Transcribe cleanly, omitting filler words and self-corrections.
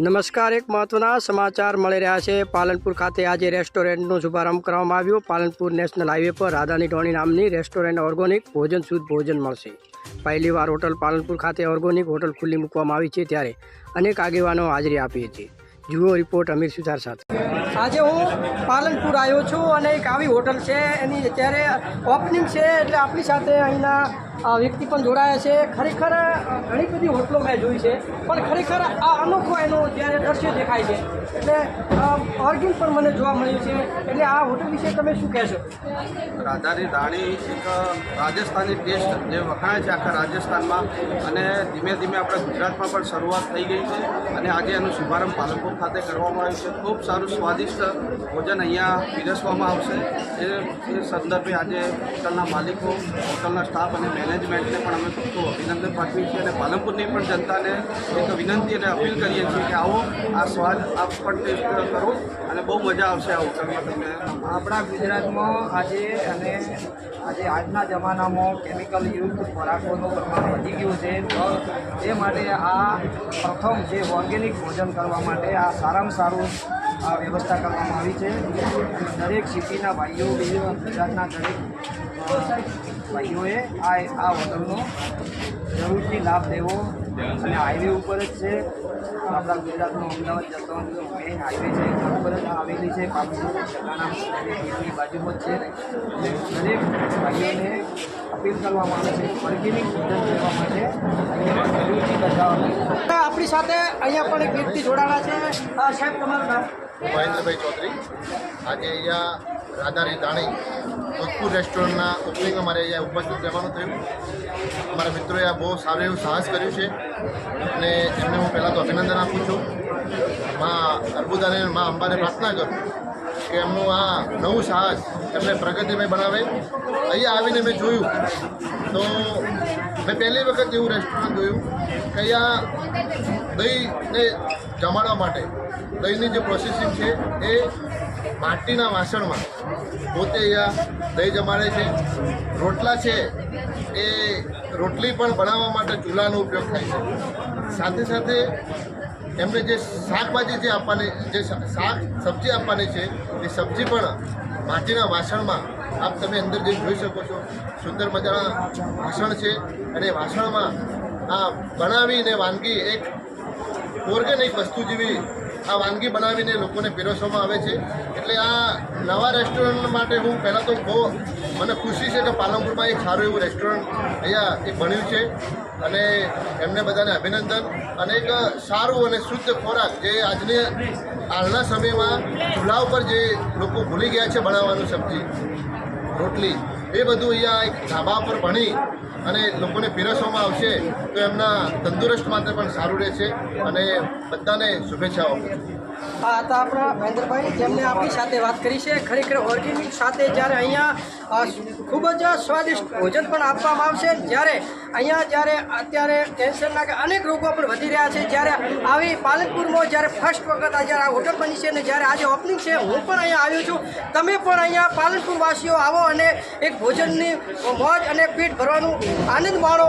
નમસ્કાર, એક મહત્વના સમાચાર મળી રહ્યા છે। પાલનપુર ખાતે આજે રેસ્ટોરન્ટનો શુભારંભ કરવામાં આવ્યો। પાલનપુર નેશનલ હાઈવે પર રાધાની ઢોણી નામની રેસ્ટોરન્ટ ઓર્ગેનિક ભોજન શુદ્ધ ભોજન મળશે। પહેલીવાર હોટલ પાલનપુર ખાતે ઓર્ગેનિક હોટલ ખુલ્લી મૂકવામાં આવી છે, ત્યારે અનેક આગેવાનો હાજરી આપી હતી। જુઓ રિપોર્ટ અમીર સુથાર સાથે। આજે હું પાલનપુર આવ્યો છું અને એક આવી હોટલ છે, એની અત્યારે ઓપનિંગ છે, એટલે આપણી સાથે અહીંના વ્યક્તિ પણ જોડાયા છે। ખરેખર ઘણી બધી હોટલો મેં જોઈ છે, પણ ખરેખર આ અનોખો એનો જ્યારે દ્રશ્ય દેખાય છે, એટલે ઓર્ગેનિક પણ મને જોવા મળ્યું છે। એટલે આ હોટલ વિશે તમે શું કહેશો? રાધાની ધાણી એક રાજસ્થાની ટેસ્ટ જે વખણાય છે આખા રાજસ્થાનમાં, અને ધીમે ધીમે આપણે ગુજરાતમાં પણ શરૂઆત થઈ ગઈ છે, અને આજે એનો શુભારંભ પાલનપુર ખાતે કરવામાં આવ્યો છે। ખૂબ સારું સ્વાદિષ્ટ ભોજન અહીંયા પીરસવામાં આવશે। એ સંદર્ભે આજે હોટલના માલિકો, હોટલના સ્ટાફ અને મેનેજમેન્ટને પણ અમે ખૂબ અભિનંદન પાઠવીએ છીએ, અને પાલનપુરની પણ જનતાને એક વિનંતી અને અપીલ કરીએ છીએ કે આવો, આ સ્વાદ આપ પણ ટેસ્ટ કરો અને બહુ મજા આવશે આ હોટલમાં તમને। આપણા ગુજરાતમાં આજે આજના જમાનામાં કેમિકલ યુક્ત ખોરાકોનું પ્રમાણ વધી ગયું છે, તો એ માટે આ પ્રથમ જે ઓર્ગેનિક ભોજન કરવા માટે આ સારામાં સારું વ્યવસ્થા કરવામાં આવી છે। દરેક સિટીના ભાઈઓ, ગુજરાતના દરેક ભાઈઓએ આ હોટલનો જરૂરથી લાભ લેવો, અને હાઈવે ઉપર જ છે, આપણા ગુજરાતનો અમદાવાદ જતો મેઇન હાઈવે છે, ઉપર જ આવેલી છે। પાલનપુર જગાના બાજુમાં જ છે, અને દરેક ભાઈઓને અપીલ કરવામાં આવે છે ઓર્ગેનિક ભોજન લેવા માટે જરૂરથી બતાવવા। આપણી સાથે અહીંયા પણ એક વ્યક્તિ જોડાણા છે। સાહેબ, તમારું નામ? મહેન્દ્રભાઈ ચૌધરી। આજે અહીંયા રાધાની ધાણી જોધપુર રેસ્ટોરન્ટના ઓપનિંગમાં મારે અહીંયા ઉપસ્થિત રહેવાનું થયું। અમારા મિત્રોએ આ બહુ સારું એવું સાહસ કર્યું છે, અને એમને હું પહેલાં તો અભિનંદન આપું છું। મા અર્બુદાને, મા અંબાને પ્રાર્થના કરું કે એમનું આ નવું સાહસ એમને પ્રગતિમય બનાવે। અહીંયા આવીને મેં જોયું તો મેં પહેલી વખત એવું રેસ્ટોરન્ટ જોયું કે અહીંયા દહીંને જમાડવા માટે દહીંની જે પ્રોસેસિંગ છે એ માટીના વાસણમાં પોતે અહીંયા દહીં જમાડે છે। રોટલા છે એ રોટલી પણ બનાવવા માટે ચૂલાનો ઉપયોગ થાય છે। સાથે સાથે એમને જે શાકભાજી જે આપવાની, જે શાક સબ્જી આપવાની છે, એ સબ્જી પણ માટીના વાસણમાં આપ તમે અંદર જે જોઈ શકો છો, સુંદર મજાના વાસણ છે, અને વાસણમાં આ બનાવીને વાનગી એક ઓર્ગેનિક વસ્તુ જેવી આ વાનગી બનાવીને લોકોને પીરસવામાં આવે છે। એટલે આ નવા રેસ્ટોરન્ટ માટે હું પહેલાં તો બહુ મને ખુશી છે કે પાલનપુરમાં એક સારું એવું રેસ્ટોરન્ટ અહીંયા એક બન્યું છે, અને એમને બધાને અભિનંદન। અને એક સારું અને શુદ્ધ ખોરાક જે હાલના સમયમાં ચૂલા ઉપર જે લોકો ભૂલી ગયા છે બનાવવાનું, સબ્જી રોટલી એ બધું અહીંયા એક ધાબા પર બની અને લોકોને પીરસવામાં આવશે તો એમના તંદુરસ્ત માટે પણ સારું રહેશે, અને બધાને શુભેચ્છાઓ। આ હતા આપણા મહેન્દ્રભાઈ, જેમને આપણી સાથે વાત કરી છે। ખરેખર ઓર્ગેનિક સાથે જ્યારે અહીંયા ખૂબ જ સ્વાદિષ્ટ ભોજન પણ આપવામાં આવશે, જ્યારે અત્યારે કેન્સરના કે અનેક રોગો પણ વધી રહ્યા છે, જ્યારે આવી પાલનપુરમાં જ્યારે ફર્સ્ટ વખત જ્યારે આ હોટલ બની છે, અને જ્યારે આજે ઓપનિંગ છે, હું પણ અહીંયા આવ્યો છું। તમે પણ અહીંયા પાલનપુરવાસીઓ આવો અને એક ભોજનની મોજ અને પેટ ભરવાનું આનંદ માણો।